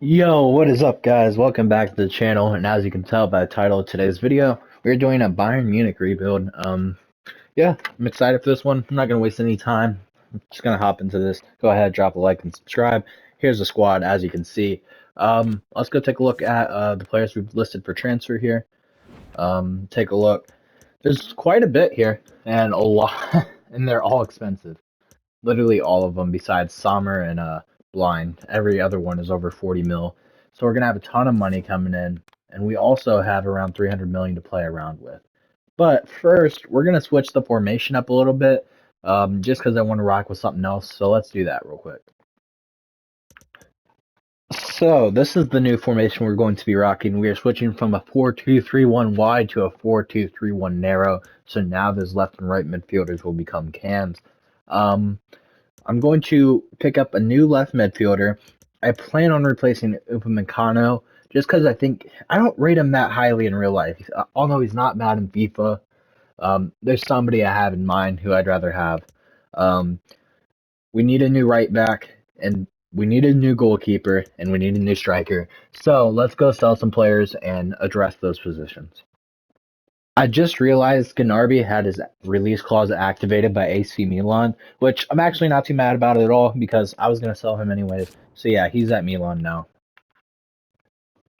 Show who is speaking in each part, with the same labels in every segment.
Speaker 1: Yo, what is up, guys? Welcome back to the channel. And as you can tell by the title of today's video, we're doing a Bayern Munich rebuild. Yeah, I'm excited for this one. I'm not gonna waste any time. I'm just gonna hop into this. Go ahead, drop a like and subscribe. Here's the squad, as you can see. Let's go take a look at the players we've listed for transfer here. Take a look. There's quite a bit here, and a lot, and they're all expensive. Literally all of them besides Sommer and Blind. Every other one is over 40 mil. So we're gonna have a ton of money coming in, and we also have around 300 million to play around with. But first, we're gonna switch the formation up a little bit, just because I want to rock with something else. So let's do that real quick. So this is the new formation we're going to be rocking. We are switching from a 4-2-3-1 wide to a 4-2-3-1 narrow. So now those left and right midfielders will become cams. Um, I'm going to pick up a new left midfielder. I plan on replacing Upamecano just because I don't rate him that highly in real life. Although he's not bad in FIFA, there's somebody I have in mind who I'd rather have. Um, we need a new right back, and we need a new goalkeeper, and we need a new striker. So let's go sell some players and address those positions. I just realized Gnabry had his release clause activated by AC Milan, which I'm actually not too mad about it at all because I was going to sell him anyways. So yeah, he's at Milan now.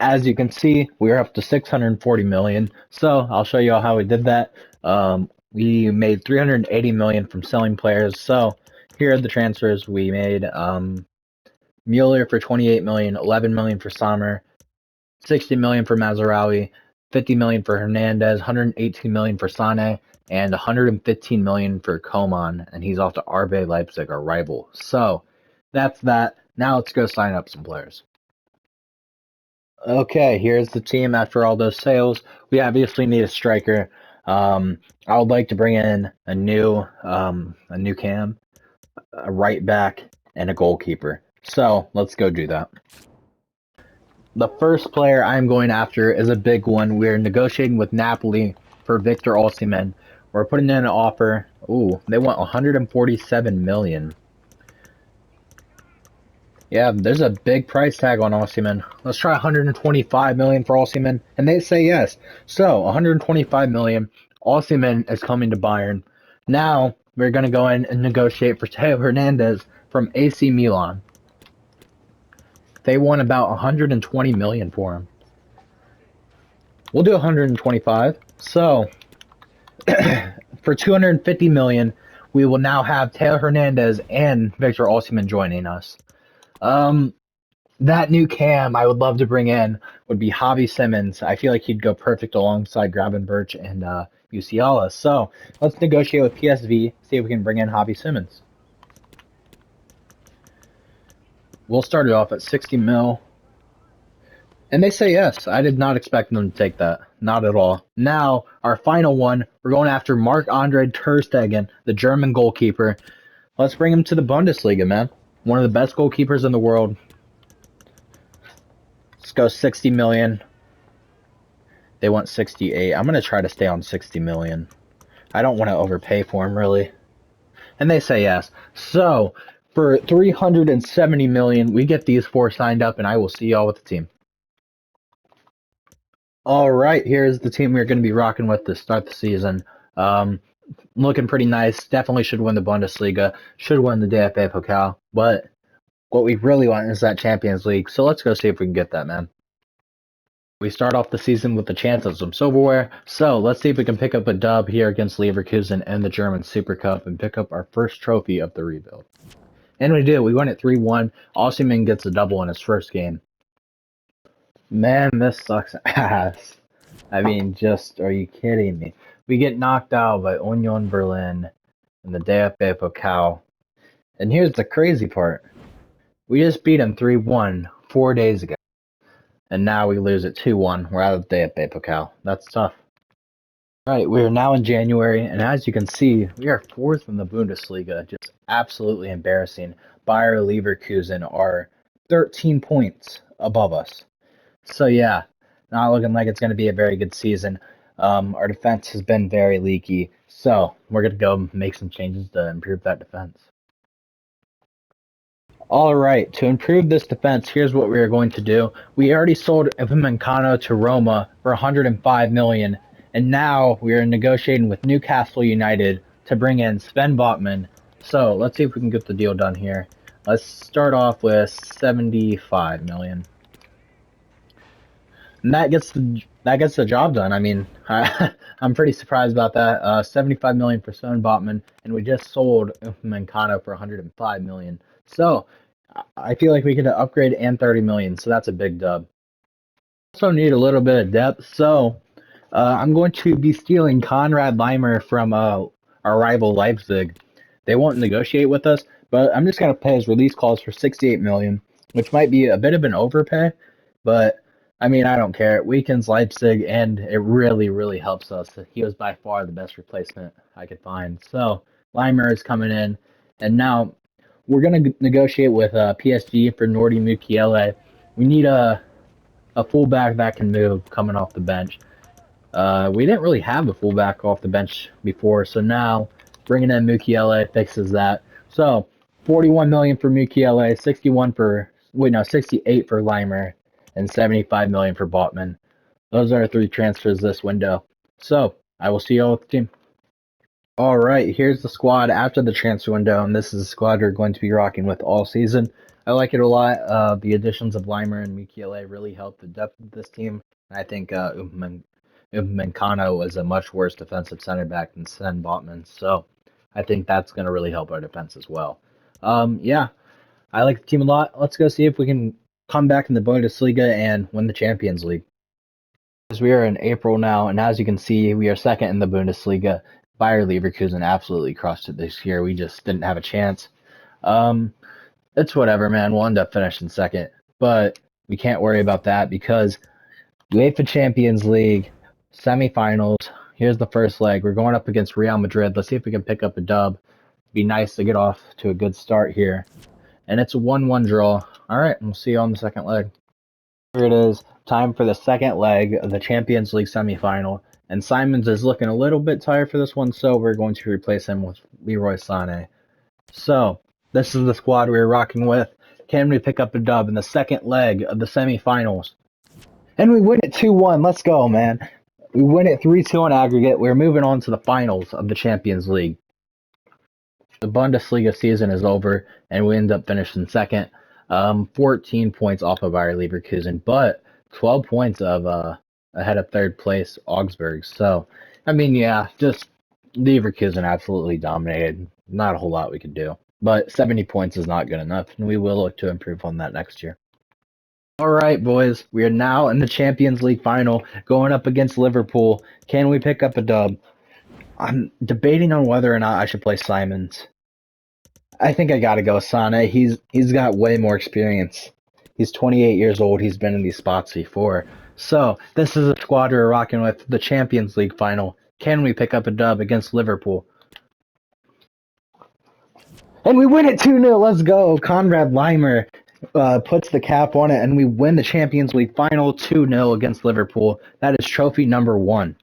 Speaker 1: As you can see, we're up to 640 million. So I'll show you all how we did that. We made 380 million from selling players. So here are the transfers we made. Mueller for 28 million, 11 million for Sommer, 60 million for Mazarawi, 50 million for Hernandez, 118 million for Sane, and 115 million for Coman, and he's off to RB Leipzig, our rival. So that's that. Now let's go sign up some players. Okay, here's the team after all those sales. We obviously need a striker. I would like to bring in a new cam, a right back, and a goalkeeper. So let's go do that. The first player I'm going after is a big one. We're negotiating with Napoli for Victor Osimhen. We're putting in an offer. Ooh, they want 147 million. Yeah, there's a big price tag on Osimhen. Let's try 125 million for Osimhen, and they say yes. So 125 million. Osimhen is coming to Bayern. Now we're gonna go in and negotiate for Teo Hernandez from AC Milan. They want about 120 million for him. We'll do 125. So for 250 million, we will now have Teo Hernandez and Victor Osimhen joining us. That new cam I would love to bring in would be Javi Simmons. I feel like he'd go perfect alongside Gravenberch and Musiala. So let's negotiate with PSV, see if we can bring in Javi Simmons. We'll start it off at 60 mil. And they say yes. I did not expect them to take that. Not at all. Now, our final one, we're going after Marc-Andre Ter Stegen, the German goalkeeper. Let's bring him to the Bundesliga, man. One of the best goalkeepers in the world. Let's go 60 million. They want 68. I'm going to try to stay on 60 million. I don't want to overpay for him, really. And they say yes. So, for 370 million, we get these four signed up, and I will see y'all with the team. All right, here's the team we're going to be rocking with to start the season. Looking pretty nice. Definitely should win the Bundesliga. Should win the DFB Pokal. But what we really want is that Champions League. So let's go see if we can get that, man. We start off the season with a chance of some silverware. So let's see if we can pick up a dub here against Leverkusen and the German Super Cup and pick up our first trophy of the rebuild. And we do. We won it 3-1. Osimhen gets a double in his first game. Man, this sucks ass. I mean, are you kidding me? We get knocked out by Union Berlin in the DFB Pokal. And here's the crazy part. We just beat them 3-1 4 days ago. And now we lose it 2-1. We're out of the DFB Pokal. That's tough. Alright, we are now in January, and as you can see, we are fourth in the Bundesliga. Just absolutely embarrassing. Bayer Leverkusen are 13 points above us. So yeah, not looking like it's going to be a very good season. Our defense has been very leaky, so we're going to go make some changes to improve that defense. All right, to improve this defense, here's what we are going to do. We already sold Upamecano to Roma for 105 million, and now we are negotiating with Newcastle United to bring in Sven Botman. So let's see if we can get the deal done here. Let's start off with 75 million. And that gets the job done. I mean, I'm pretty surprised about that. 75 million for Sven Botman, and we just sold Mancano for 105 million. So I feel like we could upgrade and 30 million. So that's a big dub. Also need a little bit of depth. So I'm going to be stealing Konrad Leimer from our rival Leipzig. They won't negotiate with us, but I'm just going to pay his release clause for 68 million, which might be a bit of an overpay, but I mean, I don't care. It weakens Leipzig, and it really, really helps us. He was by far the best replacement I could find. So Leimer is coming in, and now we're going to negotiate with PSG for Nordi Mukiele. We need a fullback that can move coming off the bench. We didn't really have a fullback off the bench before, so now bringing in Mukiele fixes that. So 41 million for Mukiele, 68 for Leimer, and 75 million for Botman. Those are our 3 transfers this window. So I will see you all with the team. All right, here's the squad after the transfer window, and this is the squad we're going to be rocking with all season. I like it a lot. The additions of Leimer and Mukiele really help the depth of this team. I think Upamecano was a much worse defensive center back than Sven Botman, so I think that's going to really help our defense as well. Yeah, I like the team a lot. Let's go see if we can come back in the Bundesliga and win the Champions League. As we are in April now, and as you can see, we are second in the Bundesliga. Bayer Leverkusen absolutely crushed it this year. We just didn't have a chance. Um, it's whatever, man. We'll end up finishing second, but we can't worry about that because UEFA Champions League semifinals. Here's the first leg. We're going up against Real Madrid. Let's see if we can pick up a dub. Be nice to get off to a good start here. And it's a 1-1 draw. All right, we'll see you on the second leg. Here it is. Time for the second leg of the Champions League semifinal. And Simons is looking a little bit tired for this one, so we're going to replace him with Leroy Sané. So, this is the squad we're rocking with. Can we pick up a dub in the second leg of the semifinals? And we win it 2-1. Let's go, man. We win it 3-2 on aggregate. We're moving on to the finals of the Champions League. The Bundesliga season is over, and we end up finishing second. 14 points off of our Leverkusen, but 12 points of ahead of third place Augsburg. So, I mean, yeah, just Leverkusen absolutely dominated. Not a whole lot we could do. But 70 points is not good enough, and we will look to improve on that next year. All right, boys, we are now in the Champions League final, going up against Liverpool. Can we pick up a dub? I'm debating on whether or not I should play Simons. I think I gotta go Sane. He's got way more experience. He's 28 years old. He's been in these spots before. So this is a squad we're rocking with the Champions League final. Can we pick up a dub against Liverpool? And we win it 2-0. Let's go. Konrad Leimer puts the cap on it, and we win the Champions League final 2-0 against Liverpool. That is trophy number 1.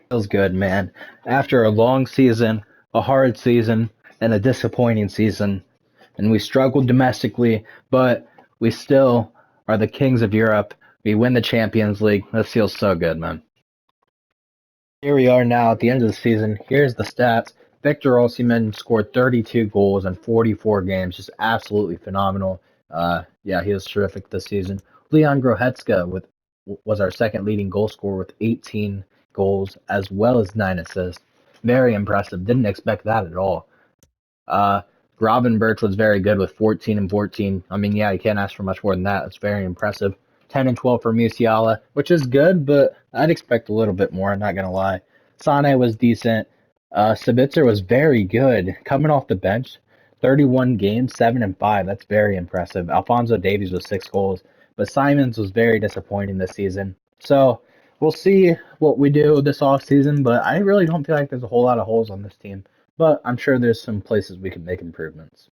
Speaker 1: Feels good, man. After a long season, a hard season, and a disappointing season, and we struggled domestically, but we still are the kings of Europe. We win the Champions League. That feels so good, man. Here we are now at the end of the season. Here's the stats. Victor Osimhen scored 32 goals in 44 games. Just absolutely phenomenal. Yeah, he was terrific this season. Leon Goretzka was our second leading goal scorer with 18 goals as well as 9 assists. Very impressive. Didn't expect that at all. Robin Birch was very good with 14 and 14. I mean, yeah, you can't ask for much more than that. It's very impressive. 10 and 12 for Musiala, which is good, but I'd expect a little bit more, I'm not going to lie. Sane was decent. Sabitzer was very good. Coming off the bench, 31 games, 7 and 5. That's very impressive. Alphonso Davies with 6 goals. But Simons was very disappointing this season. So we'll see what we do this offseason, but I really don't feel like there's a whole lot of holes on this team. But I'm sure there's some places we can make improvements.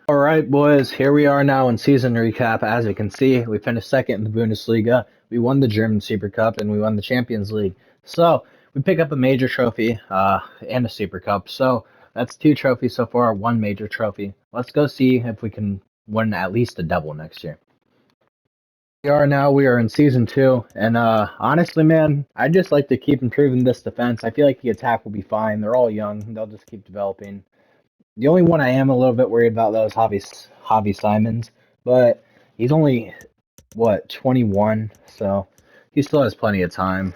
Speaker 1: All right, boys, here we are now in season recap. As you can see, we finished second in the Bundesliga. We won the German Super Cup, and we won the Champions League. So we pick up a major trophy and a Super Cup. So That's 2 trophies so far, 1 major trophy. Let's go see if we can win at least a double next year. We are in season 2, and honestly, man, I just like to keep improving this defense. I feel like the attack will be fine. They're all young; they'll just keep developing. The only one I am a little bit worried about though is Javi Simons, but he's only what 21, so he still has plenty of time.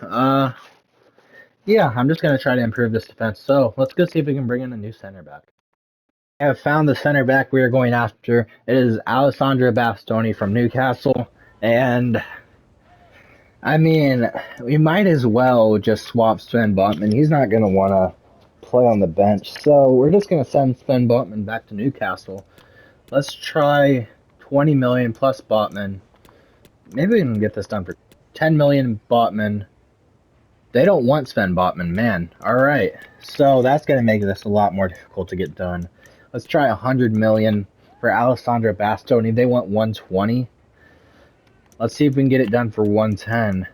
Speaker 1: Yeah, I'm just gonna try to improve this defense. So let's go see if we can bring in a new center back. I have found the center back we are going after. It is Alessandro Bastoni from Newcastle, and I mean, we might as well just swap Sven Botman. He's not going to want to play on the bench. So we're just going to send Sven Botman back to Newcastle. Let's try 20 million plus Botman. Maybe we can get this done for 10 million Botman. They don't want Sven Botman, man. All right. So that's going to make this a lot more difficult to get done. Let's try 100 million for Alessandro Bastoni. They want 120. Let's see if we can get it done for 110.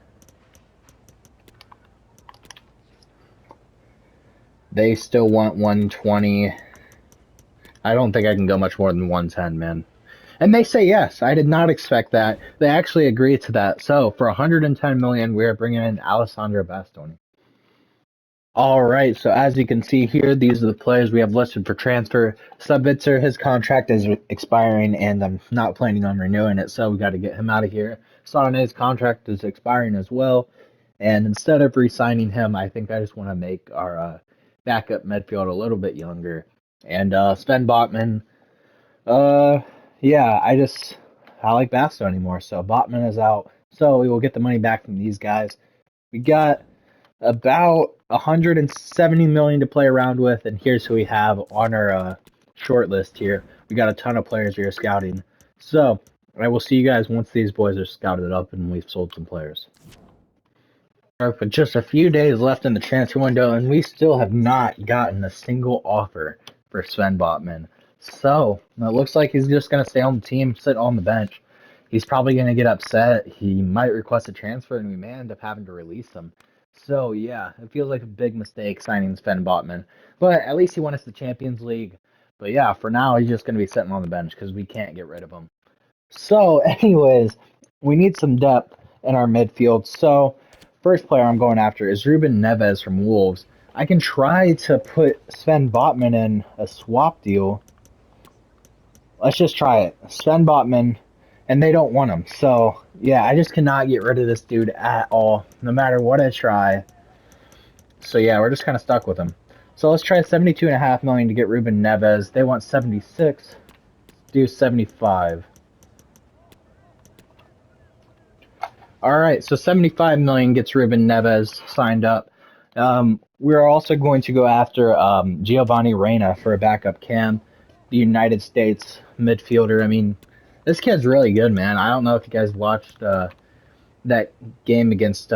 Speaker 1: They still want 120. I don't think I can go much more than 110, man. And they say yes. I did not expect that. They actually agreed to that. So for 110 million, we are bringing in Alessandro Bastoni. All right. So as you can see here, these are the players we have listed for transfer. Subitzer, his contract is expiring, and I'm not planning on renewing it. So we got to get him out of here. Sane's contract is expiring as well. And instead of re-signing him, I think I just want to make our backup midfield a little bit younger. And Sven Botman, yeah, I like Basto anymore. So Botman is out. So we will get the money back from these guys. We got about 170 million to play around with, and here's who we have on our short list here. We got a ton of players we are scouting. So I will see you guys once these boys are scouted up and we've sold some players. With just a few days left in the transfer window, and we still have not gotten a single offer for Sven Botman. So it looks like he's just going to stay on the team, sit on the bench. He's probably going to get upset. He might request a transfer, and we may end up having to release him. So yeah, it feels like a big mistake signing Sven Botman. But at least he won us the Champions League. But yeah, for now, he's just going to be sitting on the bench because we can't get rid of him. So anyways, we need some depth in our midfield. So first player I'm going after is Ruben Neves from Wolves. I can try to put Sven Botman in a swap deal. Let's just try it. Sven Botman, and they don't want him. So, yeah, I just cannot get rid of this dude at all, no matter what I try. So, yeah, we're just kind of stuck with him. So, let's try 72.5 million to get Ruben Neves. They want 76. Do 75. All right, so 75 million gets Ruben Neves signed up. We're also going to go after Giovanni Reyna for a backup cam, the United States midfielder. I mean, this kid's really good, man. I don't know if you guys watched that game against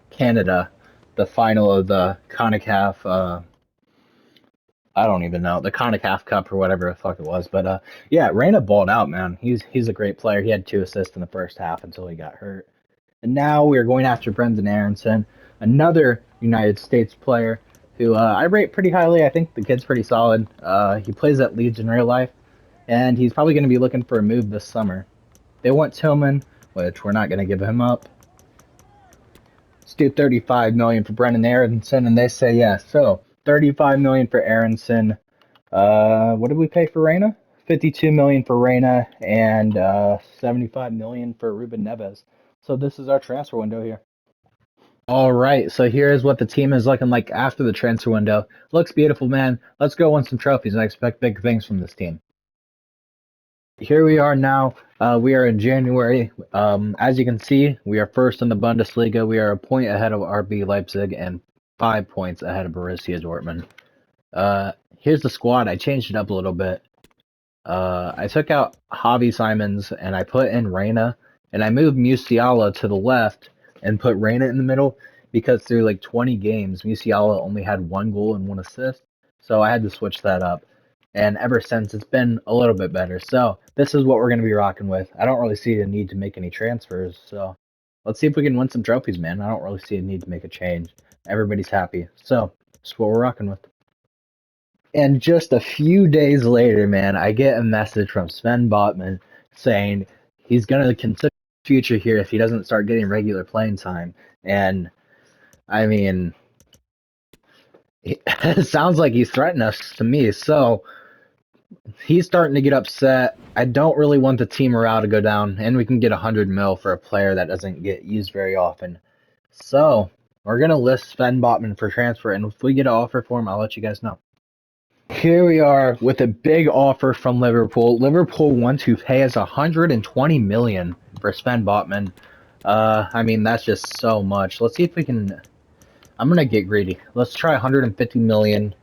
Speaker 1: Canada, the final of the CONCACAF. I don't even know, the CONCACAF Cup or whatever the fuck it was. But yeah, Reyna balled out, man. He's a great player. He had 2 assists in the first half until he got hurt. And now we're going after Brendan Aronson, another United States player who I rate pretty highly. I think the kid's pretty solid. He plays at Leeds in real life, and he's probably going to be looking for a move this summer. They want Tillman, which we're not going to give him up. Let's do 35 million for Brendan Aronson, and they say yes. So 35 million for Aronson. What did we pay for Reyna? 52 million for Reyna and 75 million for Ruben Neves. So this is our transfer window here. All right, so here's what the team is looking like after the transfer window. Looks beautiful, man. Let's go win some trophies. I expect big things from this team. Here we are now. We are in January. As you can see, we are first in the Bundesliga. We are a point ahead of RB Leipzig and 5 points ahead of Borussia Dortmund. Here's the squad. I changed it up a little bit. I took out Javi Simons and I put in Reyna, and I moved Musiala to the left and put Reyna in the middle because through like 20 games, Musiala only had 1 goal and 1 assist. So I had to switch that up. And ever since, it's been a little bit better. So this is what we're going to be rocking with. I don't really see a need to make any transfers. So let's see if we can win some trophies, man. I don't really see a need to make a change. Everybody's happy. So that's what we're rocking with. And just a few days later, man, I get a message from Sven Botman saying he's going to consider the future here if he doesn't start getting regular playing time. And I mean, it sounds like he's threatening us to me. So he's starting to get upset. I don't really want the team morale to go down, and we can get 100 mil for a player that doesn't get used very often. So we're gonna list Sven Botman for transfer, and if we get an offer for him, I'll let you guys know. Here we are with a big offer from Liverpool. Liverpool wants to pay us 120 million for Sven Botman. I mean that's just so much. Let's see if we can. I'm gonna get greedy. Let's try 150 million.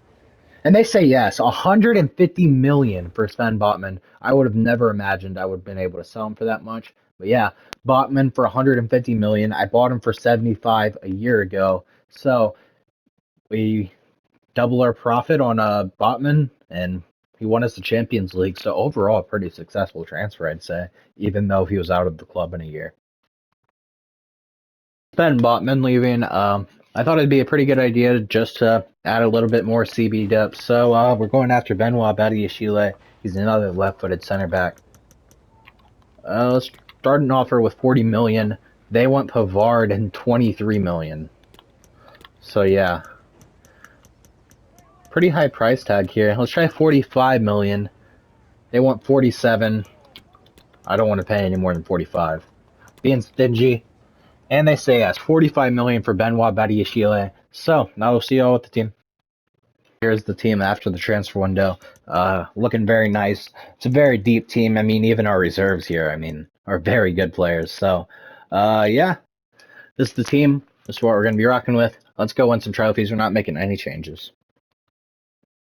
Speaker 1: And they say yes, 150 million for Sven Botman. I would have never imagined I would have been able to sell him for that much. But yeah, Botman for 150 million. I bought him for 75 a year ago. So we double our profit on Botman, and he won us the Champions League. So overall, a pretty successful transfer, I'd say, even though he was out of the club in a year. Sven Botman leaving. I thought it'd be a pretty good idea just to add a little bit more CB depth. So we're going after Benoit Badiashile. He's another left-footed center back. Let's start an offer with 40 million. They want Pavard and 23 million. So yeah, pretty high price tag here. Let's try 45 million. They want 47. I don't want to pay any more than 45. Being stingy. And they say yes, 45 million for Benoit Badiashile. So now we'll see y'all with the team. Here's the team after the transfer window. Looking very nice. It's a very deep team. I mean, even our reserves here, I mean, are very good players. So, yeah, this is the team. This is what we're going to be rocking with. Let's go win some trophies. We're not making any changes.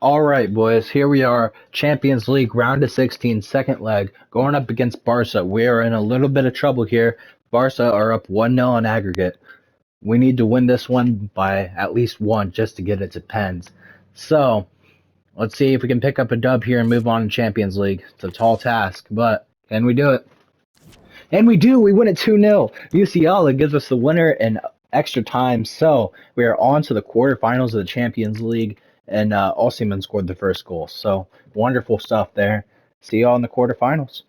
Speaker 1: All right, boys, here we are. Champions League, round of 16, second leg, going up against Barca. We are in a little bit of trouble here. Barca are up 1-0 on aggregate. We need to win this one by at least one just to get it to pens. So, let's see if we can pick up a dub here and move on to Champions League. It's a tall task, but can we do it? And we do! We win it 2-0. Musiala gives us the winner in extra time, so we are on to the quarterfinals of the Champions League, and Osimhen scored the first goal. So, wonderful stuff there. See y'all in the quarterfinals.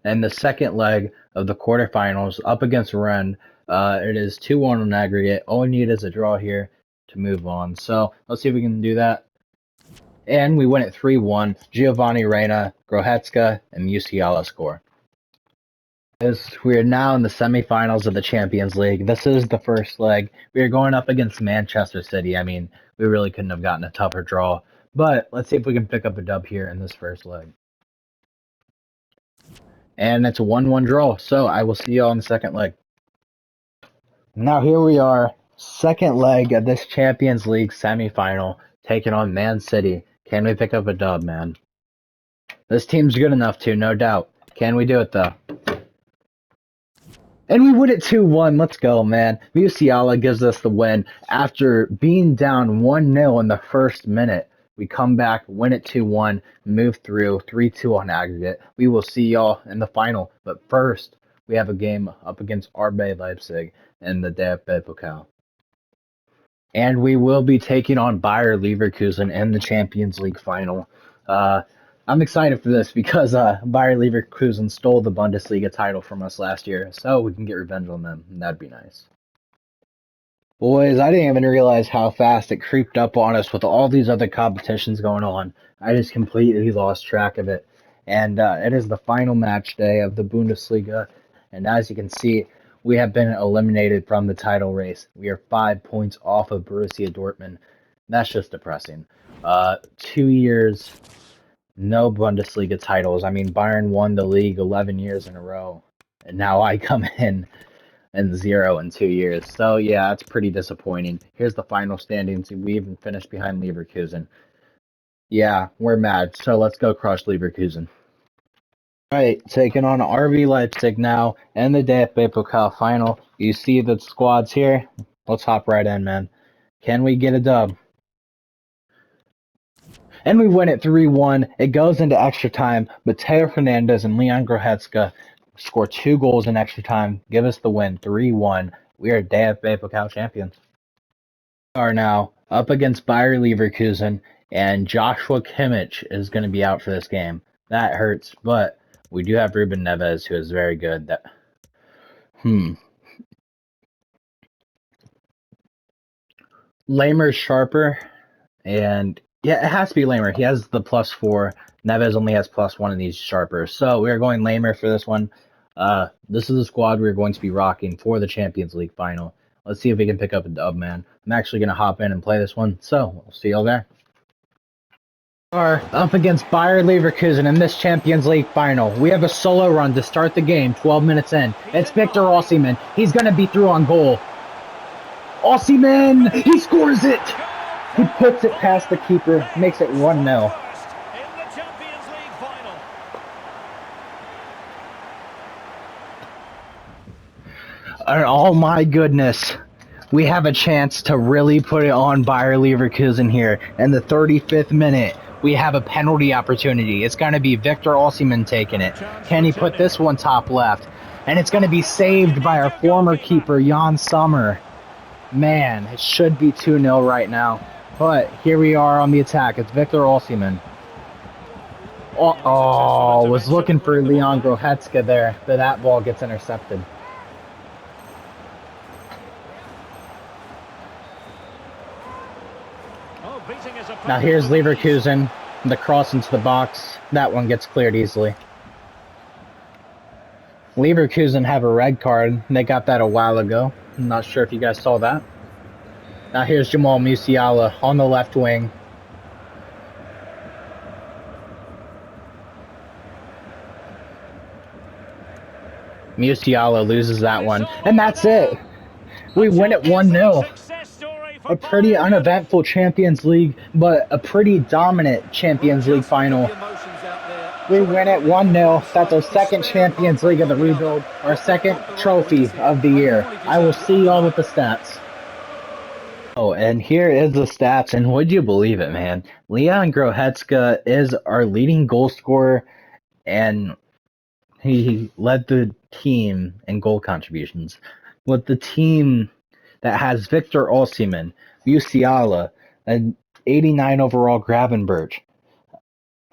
Speaker 1: And the second leg of the quarterfinals up against Rennes. It is 2-1 on aggregate. All we need is a draw here to move on. So let's see if we can do that. And we win it 3-1. Giovanni Reina, Grohetska, and Musiala score. As we are now in the semifinals of the Champions League. This is the first leg. We are going up against Manchester City. I mean, we really couldn't have gotten a tougher draw. But let's see if we can pick up a dub here in this first leg. And it's a 1-1 draw. So I will see you all in the second leg. Now here we are, second leg of this Champions League semifinal, taking on Man City. Can we pick up a dub, man? This team's good enough to, no doubt. Can we do it, though? And we win it 2-1. Let's go, man. Musiala gives us the win. After being down 1-0 in the first minute, we come back, win it 2-1, move through 3-2 on aggregate. We will see y'all in the final. But first, we have a game up against RB Leipzig in the DFB Pokal. And we will be taking on Bayer Leverkusen in the Champions League final. I'm excited for this because Bayer Leverkusen stole the Bundesliga title from us last year, so we can get revenge on them, and that'd be nice. Boys, I didn't even realize how fast it creeped up on us with all these other competitions going on. I just completely lost track of it. And it is the final match day of the Bundesliga, and as you can see, we have been eliminated from the title race. We are 5 points off of Borussia Dortmund. That's just depressing. 2 years, no Bundesliga titles. I mean, Bayern won the league 11 years in a row, and now I come in and 0 in 2 years. So, yeah, it's pretty disappointing. Here's the final standings. We even finished behind Leverkusen. Yeah, we're mad, so let's go crush Leverkusen. Right, taking on RB Leipzig now in the DFB Pokal final. You see the squads here? Let's hop right in, man. Can we get a dub? And we win it 3-1. It goes into extra time. Matteo Fernandes and Leon Goretzka score 2 goals in extra time. Give us the win, 3-1. We are DFB Pokal champions. We are now up against Bayer Leverkusen And Joshua Kimmich is going to be out for this game. That hurts, but we do have Ruben Neves, who is very good. Lamer's sharper, and yeah, it has to be Lamer. He has the +4. Neves only has +1, and he's sharper. So we are going Lamer for this one. This is the squad we're going to be rocking for the Champions League final. Let's see if we can pick up a dub, man. I'm actually going to hop in and play this one, so we'll see y'all there. Are up against Bayer Leverkusen in this Champions League final. We have a solo run to start the game, 12 minutes in. It's Victor Osimhen. He's going to be through on goal. Osimhen! He scores it! He puts it past the keeper, makes it 1-0. Oh my goodness. We have a chance to really put it on Bayer Leverkusen here. In the 35th minute, we have a penalty opportunity. It's going to be Victor Osimhen taking it. Can he put this one top left? And it's going to be saved by our former keeper, Jan Sommer. Man, it should be 2-0 right now. But here we are on the attack. It's Victor Osimhen. Oh, was looking for Leon Goretzka there, but that ball gets intercepted. Now here's Leverkusen. The cross into the box. That one gets cleared easily. Leverkusen have a red card. They got that a while ago. I'm not sure if you guys saw that. Now here's Jamal Musiala on the left wing. Musiala loses that one. And that's it. We win it 1-0. A pretty uneventful Champions League, but a pretty dominant Champions League final. We win it 1-0. That's our second Champions League of the rebuild, our second trophy of the year. I will see y'all with the stats. Oh, and here is the stats, and would you believe it, man? Leon Goretzka is our leading goal scorer, and he led the team in goal contributions. With the team that has Victor Osimhen, Musiala, and 89 overall Gravenberch.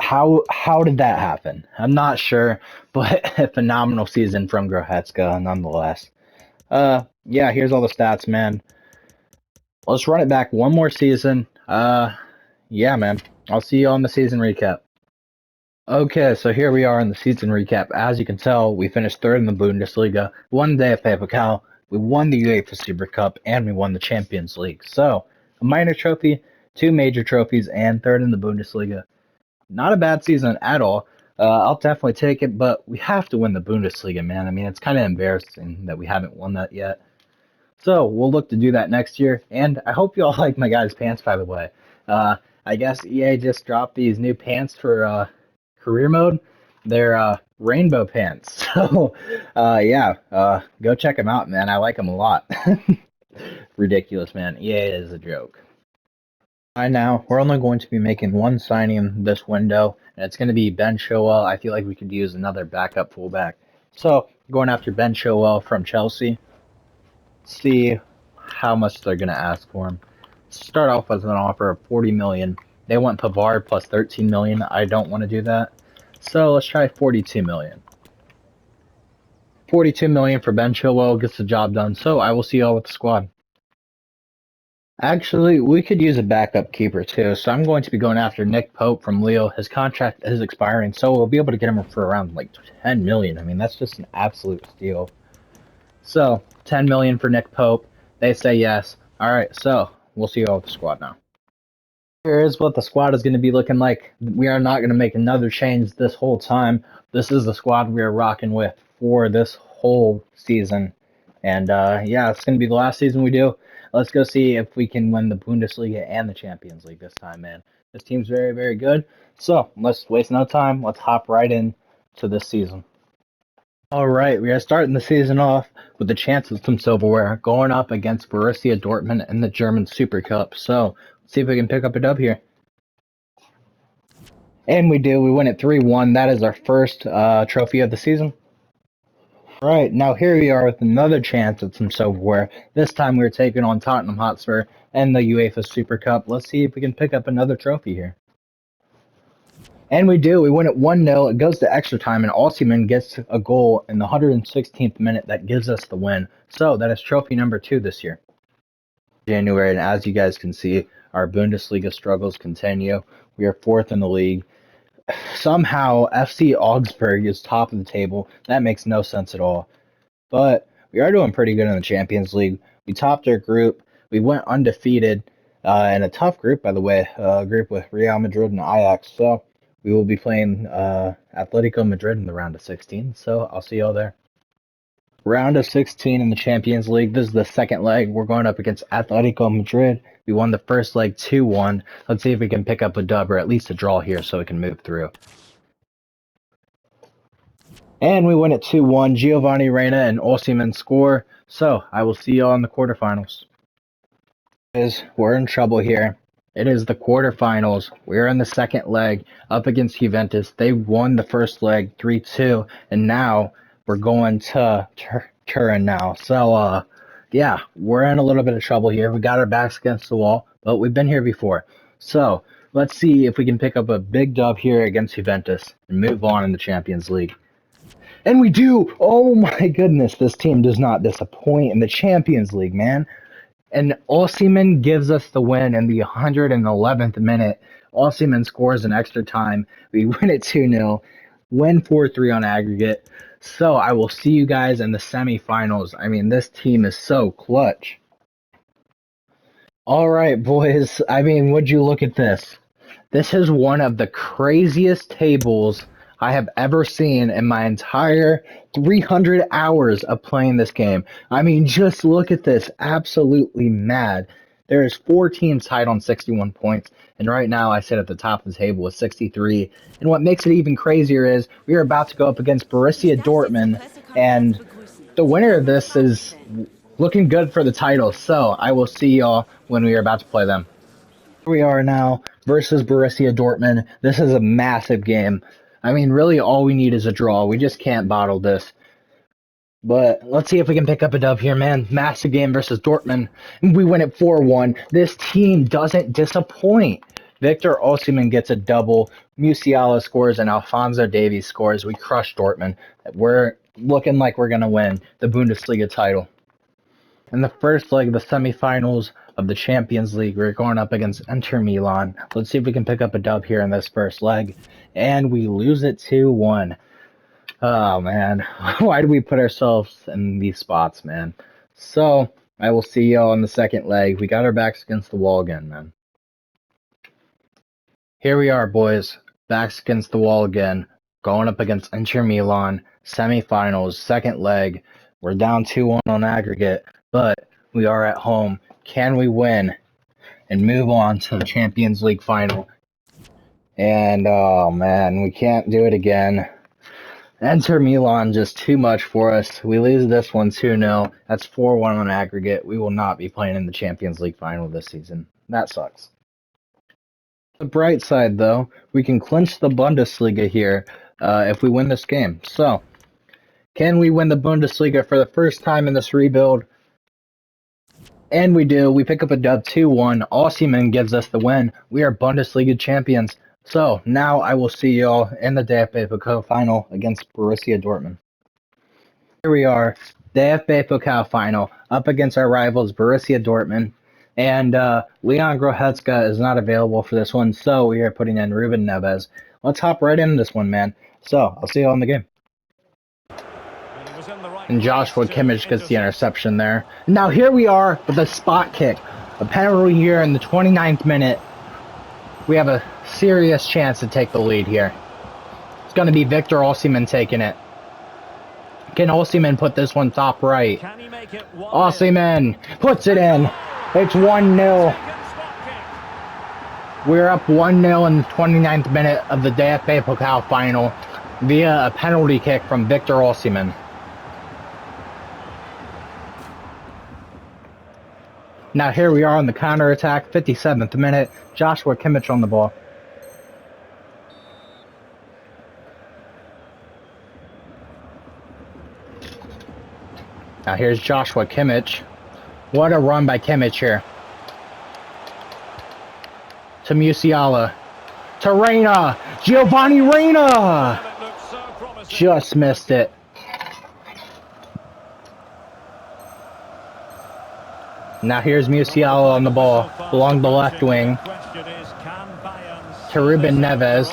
Speaker 1: How did that happen? I'm not sure, but a phenomenal season from Goretzka nonetheless. Yeah, here's all the stats, man. Let's run it back one more season. Yeah, man. I'll see you on the season recap. Okay, so here we are in the season recap. As you can tell, we finished third in the Bundesliga, won the DFB Pokal, we won the UEFA Super Cup, and we won the Champions League. So, a minor trophy, 2 major trophies, and third in the Bundesliga. Not a bad season at all. I'll definitely take it, but we have to win the Bundesliga, man. I mean, it's kind of embarrassing that we haven't won that yet. So, we'll look to do that next year, and I hope you all like my guys' pants, by the way. I guess EA just dropped these new pants for career mode. They're rainbow pants. So, yeah, go check them out, man. I like them a lot. Ridiculous, man. EA is a joke. By now, we're only going to be making one signing this window, and it's going to be Ben Chilwell. I feel like we could use another backup fullback. So, going after Ben Chilwell from Chelsea. See how much they're going to ask for him. Start off with an offer of 40 million. They want Pavard plus 13 million. I don't want to do that. So let's try 42 million. 42 million for Ben Chilwell gets the job done. So I will see y'all with the squad. Actually, we could use a backup keeper too. So I'm going to be going after Nick Pope from Lille. His contract is expiring, so we'll be able to get him for around like 10 million. I mean, that's just an absolute steal. So 10 million for Nick Pope. They say yes. All right, so we'll see y'all with the squad now. Here is what the squad is going to be looking like. We are not going to make another change this whole time. This is the squad we are rocking with for this whole season. And yeah, it's going to be the last season we do. Let's go see if we can win the Bundesliga and the Champions League this time, man. This team's very, very good. So let's waste no time. Let's hop right in to this season. All right, we are starting the season off with the chance of some silverware going up against Borussia Dortmund in the German Super Cup. So let's see if we can pick up a dub here. And we do. We win it 3-1. That is our first trophy of the season. Right, now here we are with another chance at some silverware. This time we're taking on Tottenham Hotspur and the UEFA Super Cup. Let's see if we can pick up another trophy here. And we do. We win it 1-0. It goes to extra time, and Osimhen gets a goal in the 116th minute that gives us the win. So that is trophy number 2 this year. January, and as you guys can see, our Bundesliga struggles continue. We are 4th in the league. Somehow, FC Augsburg is top of the table. That makes no sense at all. But we are doing pretty good in the Champions League. We topped our group. We went undefeated in a tough group, by the way, a group with Real Madrid and Ajax. So we will be playing Atletico Madrid in the round of 16. So I'll see y'all there. Round of 16 in the Champions League. This is the second leg. We're going up against Atletico Madrid. We won the first leg 2-1. Let's see if we can pick up a dub or at least a draw here so we can move through. And we win it 2-1. Giovanni Reina and Osimhen score. So I will see y'all in the quarterfinals. We're in trouble here. It is the quarterfinals. We're in the second leg up against Juventus. They won the first leg 3-2, and now we're going to Turin now. So, yeah, we're in a little bit of trouble here. We got our backs against the wall, but we've been here before. So let's see if we can pick up a big dub here against Juventus and move on in the Champions League. And we do! Oh my goodness, this team does not disappoint in the Champions League, man. And Osimhen gives us the win in the 111th minute. Osimhen scores in extra time. We win it 2-0, win 4-3 on aggregate. So I will see you guys in the semifinals. I mean, this team is so clutch. All right, boys. I mean, would you look at this? This is one of the craziest tables I have ever seen in my entire 300 hours of playing this game. I mean, just look at this. Absolutely mad. There is 4 teams tied on 61 points, and right now I sit at the top of the table with 63. And what makes it even crazier is we are about to go up against Borussia Dortmund, and the winner of this is looking good for the title. So I will see y'all when we are about to play them. Here we are now versus Borussia Dortmund. This is a massive game. I mean, really all we need is a draw. We just can't bottle this. But let's see if we can pick up a dub here, man. Massive game versus Dortmund. We win it 4-1. This team doesn't disappoint. Victor Osimhen gets a double. Musiala scores and Alphonso Davies scores. We crush Dortmund. We're looking like we're going to win the Bundesliga title. In the first leg of the semifinals of the Champions League, we're going up against Inter Milan. Let's see if we can pick up a dub here in this first leg. And we lose it 2-1. Oh, man. Why do we put ourselves in these spots, man? So, I will see y'all in the second leg. We got our backs against the wall again, man. Here we are, boys. Backs against the wall again. Going up against Inter Milan. Semifinals, second leg. We're down 2-1 on aggregate, but we are at home. Can we win and move on to the Champions League final? And, oh, man, we can't do it again. Inter Milan just too much for us. We lose this one 2-0. That's 4-1 on aggregate. We will not be playing in the Champions League final this season. That sucks. The bright side, though, we can clinch the Bundesliga here if we win this game. So, can we win the Bundesliga for the first time in this rebuild? And we do. We pick up a dub 2-1. Osimhen gives us the win. We are Bundesliga champions. So, now I will see y'all in the DFB Pokal final against Borussia Dortmund. Here we are, DFB Pokal final, up against our rivals Borussia Dortmund. And Leon Goretzka is not available for this one, so we are putting in Ruben Neves. Let's hop right into this one, man. So, I'll see y'all in the game. And Joshua Kimmich gets the interception there. Now here we are with a spot kick. A penalty here in the 29th minute. We have a serious chance to take the lead here. It's going to be Victor Osimhen taking it. Can Osimhen put this one top right? Osimhen puts it in. It's 1-0. We're up 1-0 in the 29th minute of the DFB Pokal final via a penalty kick from Victor Osimhen. Now here we are on the counter-attack, 57th minute, Joshua Kimmich on the ball. Now here's Joshua Kimmich. What a run by Kimmich here. To Musiala. To Reyna. Giovanni Reyna! Just missed it. Now here's Musiala on the ball along the left wing. To Ruben Neves.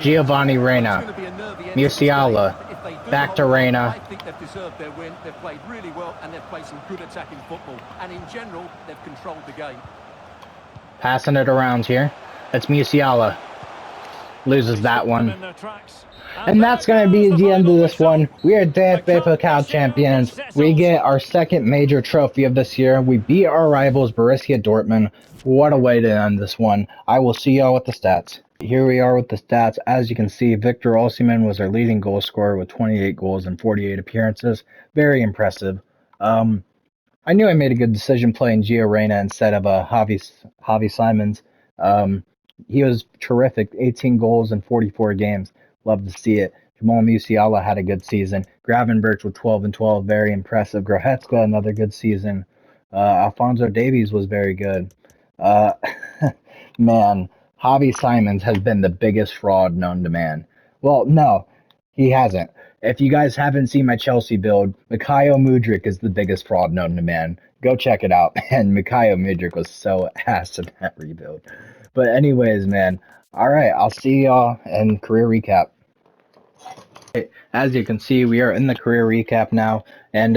Speaker 1: Giovanni Reyna. Musiala. Back to Reyna.
Speaker 2: I think they've deserved their win. They've played really well and they've played some good attacking football. And in general, they've controlled the game.
Speaker 1: Passing it around here. It's Musiala. Loses that one. And that's going to be the end of this one. We are DFB Pokal champions. We get our second major trophy of this year. We beat our rivals, Borussia Dortmund. What a way to end this one. I will see y'all with the stats. Here we are with the stats. As you can see, Victor Osimhen was our leading goal scorer with 28 goals and 48 appearances. Very impressive. I knew I made a good decision playing Gio Reyna instead of Javi Simons. He was terrific, 18 goals in 44 games. Love to see it. Jamal Musiala had a good season. Gravenberch with 12 and 12, very impressive. Grohetska, another good season. Alphonso Davies was very good. Man, Javi Simons has been the biggest fraud known to man. Well, no, he hasn't. If you guys haven't seen my Chelsea build, Mikhailo Mudryk is the biggest fraud known to man. Go check it out, man. Mikhailo Mudryk was so ass in that rebuild. But anyways, man, alright, I'll see y'all in career recap. As you can see, we are in the career recap now, and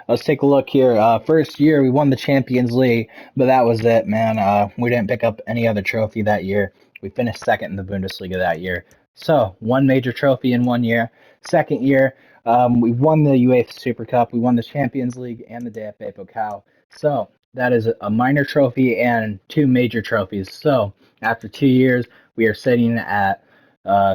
Speaker 1: let's take a look here. First year, we won the Champions League, but that was it, man. We didn't pick up any other trophy that year. We finished second in the Bundesliga that year. So, one major trophy in 1 year. Second year, we won the UEFA Super Cup, we won the Champions League, and the DFB Pokal. So, that is a minor trophy and 2 major trophies. So, after 2 years, we are sitting at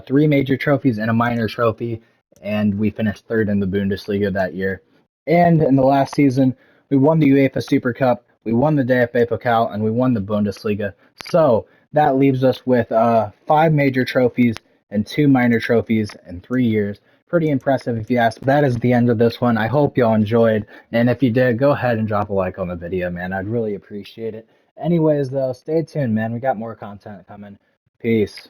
Speaker 1: 3 major trophies and a minor trophy, and we finished third in the Bundesliga that year. And in the last season, we won the UEFA Super Cup, we won the DFB Pokal, and we won the Bundesliga. So, that leaves us with 5 major trophies and 2 minor trophies in 3 years. Pretty impressive if you ask. That is the end of this one. I hope y'all enjoyed, and if you did, go ahead and drop a like on the video, man. I'd really appreciate it. Anyways, though, stay tuned, man. We got more content coming. Peace.